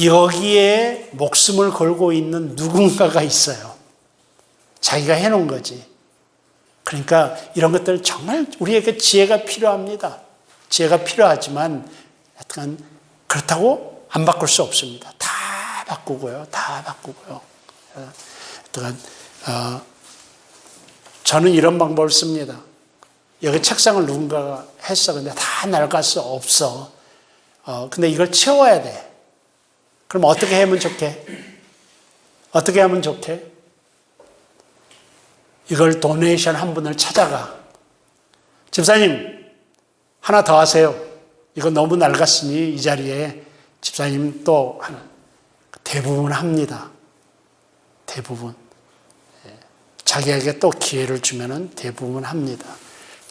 여기에 목숨을 걸고 있는 누군가가 있어요. 자기가 해놓은 거지. 그러니까 이런 것들 정말 우리에게 지혜가 필요합니다. 지혜가 필요하지만 약간 그렇다고 안 바꿀 수 없습니다. 다 바꾸고요. 다 바꾸고요. 저는 이런 방법을 씁니다. 여기 책상을 누군가가 했어. 근데 다 낡았어. 없어. 근데 이걸 채워야 돼. 그럼 어떻게 하면 좋게? 어떻게 하면 좋게? 이걸 도네이션 한 분을 찾아가. 집사님, 하나 더 하세요. 이거 너무 낡았으니 이 자리에 집사님 또 하나. 대부분 합니다. 대부분. 자기에게 또 기회를 주면은 대부분 합니다.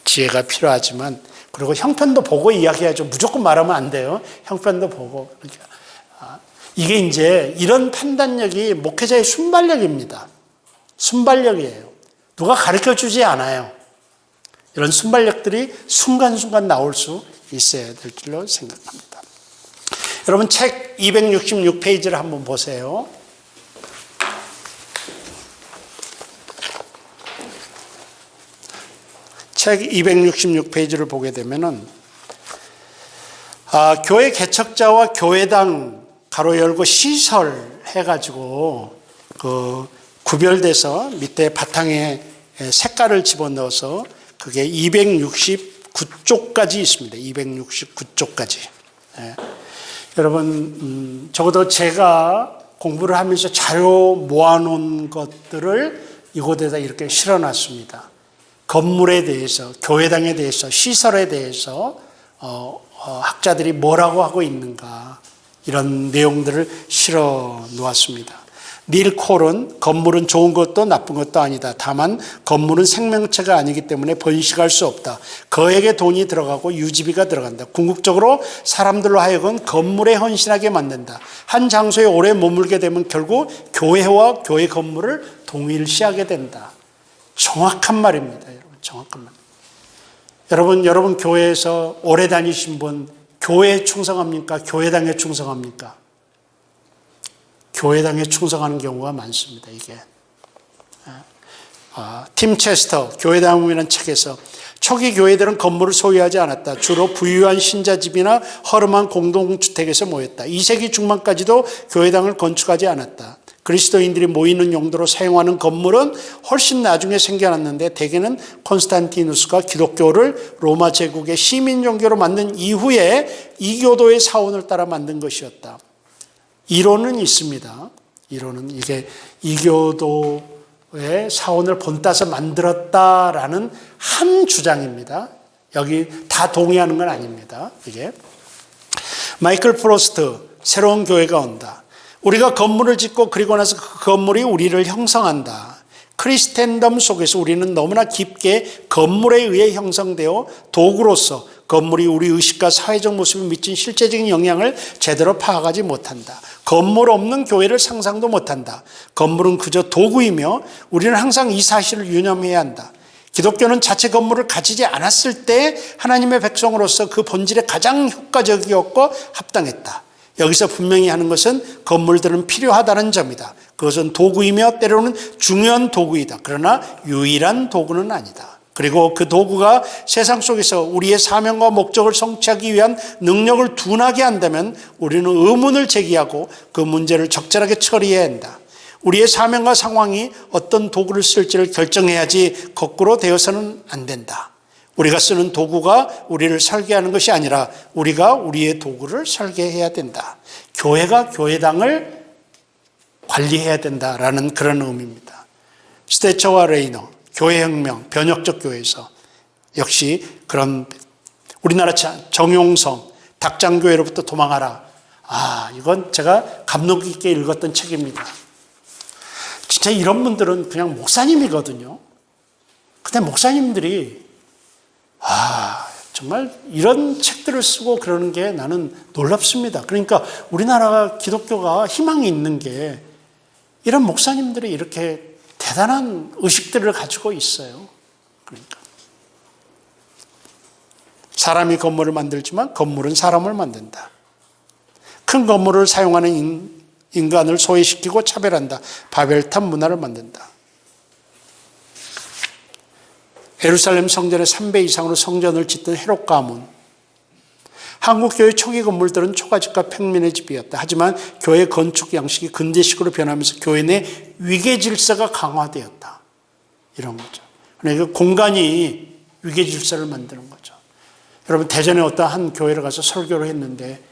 지혜가 필요하지만, 그리고 형편도 보고 이야기하죠. 무조건 말하면 안 돼요. 형편도 보고. 그러니까 이게 이제 이런 판단력이 목회자의 순발력입니다. 순발력이에요. 누가 가르쳐 주지 않아요. 이런 순발력들이 순간순간 나올 수 있어야 될 줄로 생각합니다. 여러분 책 266페이지를 한번 보세요. 책 266페이지를 보게 되면은 교회 개척자와 교회당 가로 열고 시설 해가지고 구별돼서 밑에 바탕에 색깔을 집어넣어서 그게 269쪽까지 있습니다. 269쪽까지. 여러분 적어도 제가 공부를 하면서 자료 모아놓은 것들을 이곳에다 이렇게 실어놨습니다. 건물에 대해서, 교회당에 대해서, 시설에 대해서 학자들이 뭐라고 하고 있는가 이런 내용들을 실어 놓았습니다. 닐 콜은 건물은 좋은 것도 나쁜 것도 아니다. 다만 건물은 생명체가 아니기 때문에 번식할 수 없다. 거액의 돈이 들어가고 유지비가 들어간다. 궁극적으로 사람들로 하여금 건물에 헌신하게 만든다. 한 장소에 오래 머물게 되면 결국 교회와 교회 건물을 동일시하게 된다. 정확한 말입니다. 여러분, 정확한 말. 여러분 교회에서 오래 다니신 분 교회에 충성합니까? 교회당에 충성합니까? 교회당에 충성하는 경우가 많습니다. 이게 팀 체스터 교회당이라는 책에서 초기 교회들은 건물을 소유하지 않았다. 주로 부유한 신자집이나 허름한 공동주택에서 모였다. 2세기 중반까지도 교회당을 건축하지 않았다. 그리스도인들이 모이는 용도로 사용하는 건물은 훨씬 나중에 생겨났는데 대개는 콘스탄티누스가 기독교를 로마 제국의 시민 종교로 만든 이후에 이교도의 사원을 따라 만든 것이었다. 이론은 있습니다. 이론은 이게 이교도의 사원을 본따서 만들었다라는 한 주장입니다. 여기 다 동의하는 건 아닙니다. 이게 마이클 프로스트 새로운 교회가 온다. 우리가 건물을 짓고 그리고 나서 그 건물이 우리를 형성한다. 크리스텐덤 속에서 우리는 너무나 깊게 건물에 의해 형성되어 도구로서 건물이 우리 의식과 사회적 모습에 미친 실제적인 영향을 제대로 파악하지 못한다. 건물 없는 교회를 상상도 못한다. 건물은 그저 도구이며 우리는 항상 이 사실을 유념해야 한다. 기독교는 자체 건물을 가지지 않았을 때 하나님의 백성으로서 그 본질에 가장 효과적이었고 합당했다. 여기서 분명히 하는 것은 건물들은 필요하다는 점이다. 그것은 도구이며 때로는 중요한 도구이다. 그러나 유일한 도구는 아니다. 그리고 그 도구가 세상 속에서 우리의 사명과 목적을 성취하기 위한 능력을 둔하게 한다면 우리는 의문을 제기하고 그 문제를 적절하게 처리해야 한다. 우리의 사명과 상황이 어떤 도구를 쓸지를 결정해야지 거꾸로 되어서는 안 된다. 우리가 쓰는 도구가 우리를 설계하는 것이 아니라 우리가 우리의 도구를 설계해야 된다. 교회가 교회당을 관리해야 된다라는 그런 의미입니다. 스테처와 레이너, 교회혁명, 변혁적 교회에서 역시 그런 우리나라 정용성 닭장교회로부터 도망하라. 이건 제가 감동 깊게 읽었던 책입니다. 진짜 이런 분들은 그냥 목사님이거든요. 근데 목사님들이 정말 이런 책들을 쓰고 그러는 게 나는 놀랍습니다. 그러니까 우리나라 기독교가 희망이 있는 게 이런 목사님들이 이렇게 대단한 의식들을 가지고 있어요. 그러니까 사람이 건물을 만들지만 건물은 사람을 만든다. 큰 건물을 사용하는 인간을 소외시키고 차별한다. 바벨탑 문화를 만든다. 예루살렘 성전의 3배 이상으로 성전을 짓던 헤롯 가문. 한국 교회 초기 건물들은 초가집과 평민의 집이었다. 하지만 교회 건축 양식이 근대식으로 변하면서 교회 내 위계 질서가 강화되었다. 이런 거죠. 그러니까 공간이 위계 질서를 만드는 거죠. 여러분 대전에 어떤 한 교회를 가서 설교를 했는데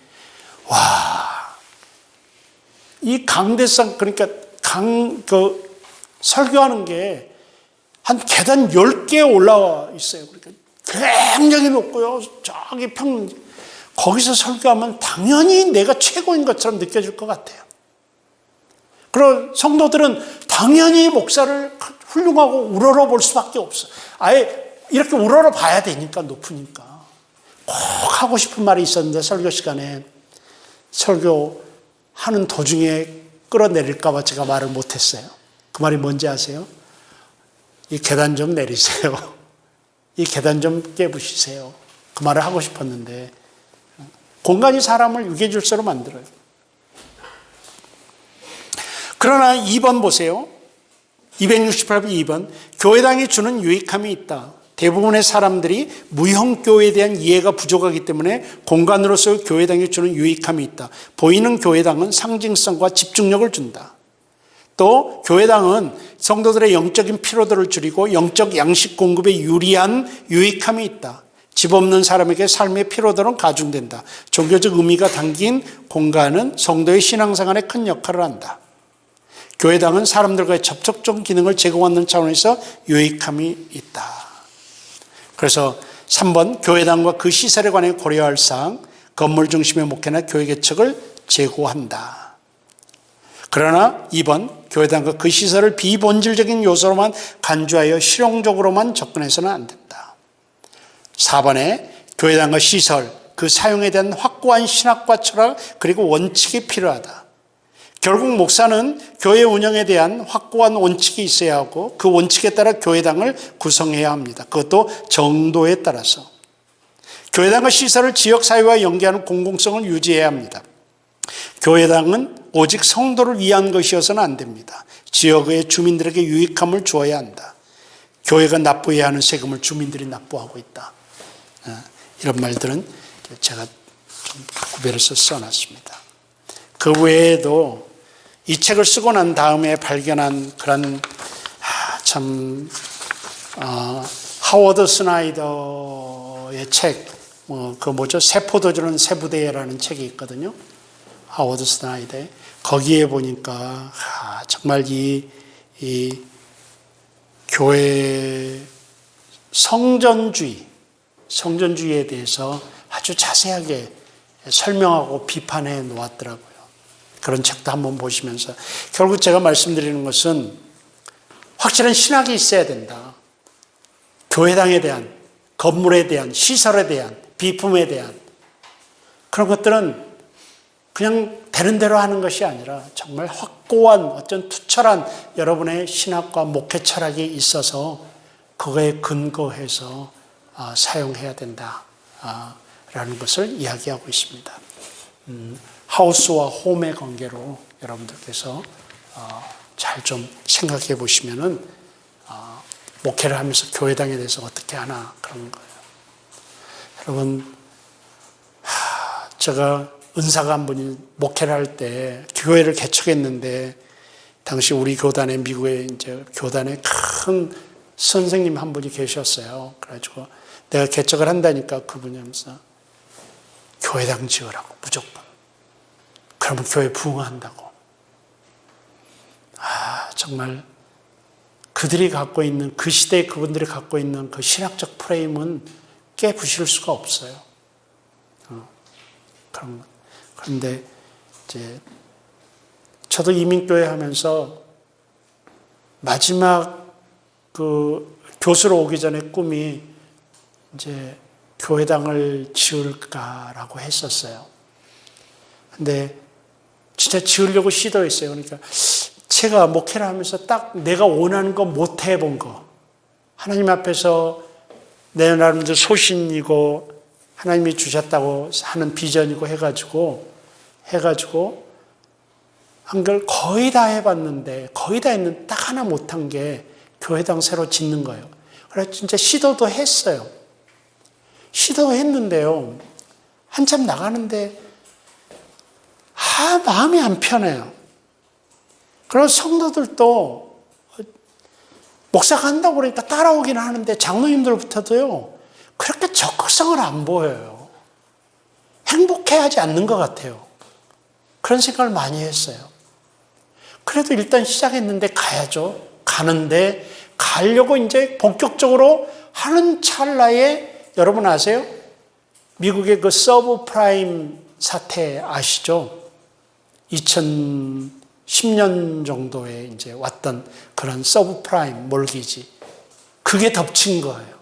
이 강대상 그러니까 설교하는 게 한 계단 10개 올라와 있어요. 그러니까 굉장히 높고요. 저기 거기서 설교하면 당연히 내가 최고인 것처럼 느껴질 것 같아요. 그리고 성도들은 당연히 목사를 훌륭하고 우러러 볼 수밖에 없어요. 아예 이렇게 우러러 봐야 되니까 높으니까. 꼭 하고 싶은 말이 있었는데 설교 시간에 설교하는 도중에 끌어내릴까 봐 제가 말을 못했어요. 그 말이 뭔지 아세요? 이 계단 좀 내리세요. 이 계단 좀 깨부시세요. 그 말을 하고 싶었는데 공간이 사람을 유계질서로 만들어요. 그러나 2번 보세요. 268번 2번. 교회당이 주는 유익함이 있다. 대부분의 사람들이 무형교회에 대한 이해가 부족하기 때문에 공간으로서 교회당이 주는 유익함이 있다. 보이는 교회당은 상징성과 집중력을 준다. 또 교회당은 성도들의 영적인 피로도를 줄이고 영적 양식 공급에 유리한 유익함이 있다. 집 없는 사람에게 삶의 피로도는 가중된다. 종교적 의미가 담긴 공간은 성도의 신앙생활에 큰 역할을 한다. 교회당은 사람들과의 접촉적 기능을 제공하는 차원에서 유익함이 있다. 그래서 3번 교회당과 그 시설에 관해 고려할 사항, 건물 중심의 목회나 교회 개척을 제고한다. 그러나 2번 교회당과 그 시설을 비본질적인 요소로만 간주하여 실용적으로만 접근해서는 안 된다. 4번에 교회당과 시설, 그 사용에 대한 확고한 신학과 철학 그리고 원칙이 필요하다. 결국 목사는 교회 운영에 대한 확고한 원칙이 있어야 하고 그 원칙에 따라 교회당을 구성해야 합니다. 그것도 정도에 따라서. 교회당과 시설을 지역사회와 연계하는 공공성을 유지해야 합니다. 교회당은 오직 성도를 위한 것이어서는 안 됩니다. 지역의 주민들에게 유익함을 주어야 한다. 교회가 납부해야 하는 세금을 주민들이 납부하고 있다. 이런 말들은 제가 좀 구별해서 써놨습니다. 그 외에도 이 책을 쓰고 난 다음에 발견한 그런 하워드 스나이더의 책, 세포도주는 세부대라는 책이 있거든요. 하워드 스나이더의. 거기에 보니까 정말 이 교회 성전주의에 대해서 아주 자세하게 설명하고 비판해 놓았더라고요. 그런 책도 한번 보시면서 결국 제가 말씀드리는 것은 확실한 신학이 있어야 된다. 교회당에 대한, 건물에 대한, 시설에 대한, 비품에 대한 그런 것들은 그냥 되는 대로 하는 것이 아니라 정말 확고한 어떤 투철한 여러분의 신학과 목회 철학이 있어서 그거에 근거해서 사용해야 된다라는 것을 이야기하고 있습니다. 하우스와 홈의 관계로 여러분들께서 잘 좀 생각해 보시면은 목회를 하면서 교회당에 대해서 어떻게 하나 그런 거예요. 여러분, 제가 은사가 한 분이 목회를 할 때 교회를 개척했는데 당시 우리 교단에 미국에 이제 교단에 큰 선생님 한 분이 계셨어요. 그래가지고 내가 개척을 한다니까 그분이 하면서 교회당 지으라고 무조건. 그러면 교회 부흥한다고. 정말 그들이 갖고 있는, 그 시대에 그분들이 갖고 있는 그 신학적 프레임은 깨부실 수가 없어요. 그런데 이제 저도 이민교회 하면서 마지막 그 교수로 오기 전에 꿈이 이제 교회당을 지을까라고 했었어요. 근데 진짜 지으려고 시도했어요. 그러니까 제가 목회를 하면서 딱 내가 원하는 거 못 해본 거, 하나님 앞에서 내 나름대로 소신이고 하나님이 주셨다고 하는 비전이고 해가지고 한 걸 거의 다 해봤는데, 거의 다 했는데 딱 하나 못한 게 교회당 새로 짓는 거예요. 그래서 진짜 시도도 했어요. 시도했는데요, 한참 나가는데 마음이 안 편해요. 그래서 성도들도 목사가 한다고 그러니까 따라오긴 하는데 장로님들부터도요 그렇게 적극성을 안 보여요. 행복해하지 않는 것 같아요. 그런 생각을 많이 했어요. 그래도 일단 시작했는데 가야죠. 가는데 가려고 이제 본격적으로 하는 찰나에, 여러분 아세요? 미국의 그 서브프라임 사태 아시죠? 2010년 정도에 이제 왔던 그런 서브프라임 몰기지, 그게 덮친 거예요.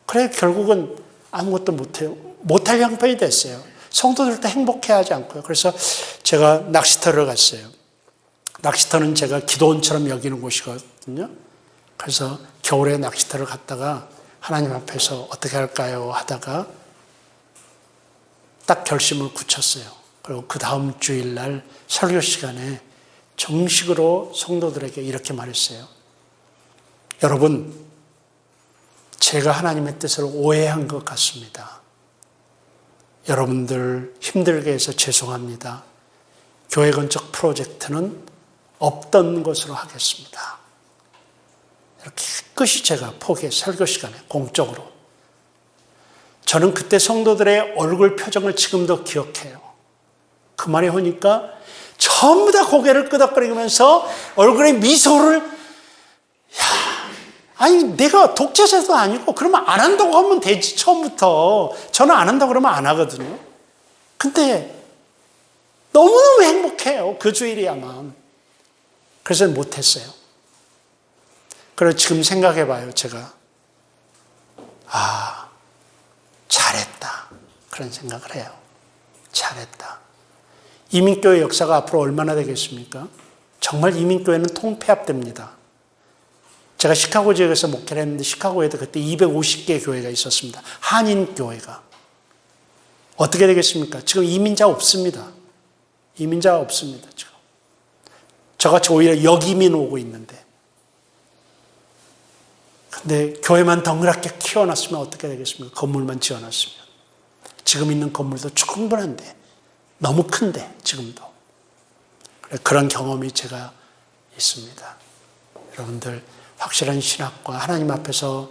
그래 결국은 아무것도 못해요. 못할 형편이 됐어요. 성도들도 행복해하지 않고요. 그래서 제가 낚시터를 갔어요. 낚시터는 제가 기도원처럼 여기는 곳이거든요. 그래서 겨울에 낚시터를 갔다가 하나님 앞에서 어떻게 할까요 하다가 딱 결심을 굳혔어요. 그리고 그 다음 주일날 설교 시간에 정식으로 성도들에게 이렇게 말했어요. 여러분, 제가 하나님의 뜻을 오해한 것 같습니다. 여러분들 힘들게 해서 죄송합니다. 교회 건축 프로젝트는 없던 것으로 하겠습니다. 이렇게 깨끗이 제가 설교 시간에 공적으로. 저는 그때 성도들의 얼굴 표정을 지금도 기억해요. 그 말이 오니까 전부 다 고개를 끄덕거리면서 얼굴에 미소를, 아니 내가 독재자도 아니고 그러면 안 한다고 하면 되지. 처음부터 저는 안 한다고 그러면 안 하거든요. 근데 너무너무 행복해요. 그 주일이야만. 그래서 못했어요. 그래서 지금 생각해봐요. 제가 잘했다 그런 생각을 해요. 잘했다. 이민교회 역사가 앞으로 얼마나 되겠습니까? 정말 이민교회는 통폐합됩니다. 제가 시카고 지역에서 목회를 했는데 시카고에도 그때 250개 교회가 있었습니다. 한인교회가. 어떻게 되겠습니까? 지금 이민자 없습니다. 이민자가 없습니다. 지금. 저같이 오히려 역이민 오고 있는데. 근데 교회만 덩그랗게 키워놨으면 어떻게 되겠습니까? 건물만 지어놨으면. 지금 있는 건물도 충분한데. 너무 큰데 지금도. 그런 경험이 제가 있습니다. 여러분들 확실한 신학과 하나님 앞에서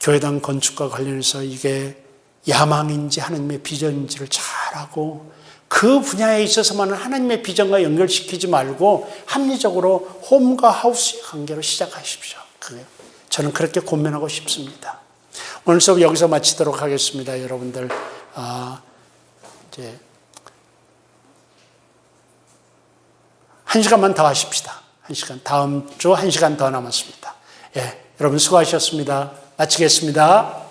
교회당 건축과 관련해서 이게 야망인지 하나님의 비전인지를 잘하고 그 분야에 있어서만은 하나님의 비전과 연결시키지 말고 합리적으로 홈과 하우스의 관계로 시작하십시오. 저는 그렇게 고민하고 싶습니다. 오늘 수업 여기서 마치도록 하겠습니다. 여러분들 이제 1시간만 더 하십시다. 1시간, 다음 주 1시간 더 남았습니다. 여러분 수고하셨습니다. 마치겠습니다.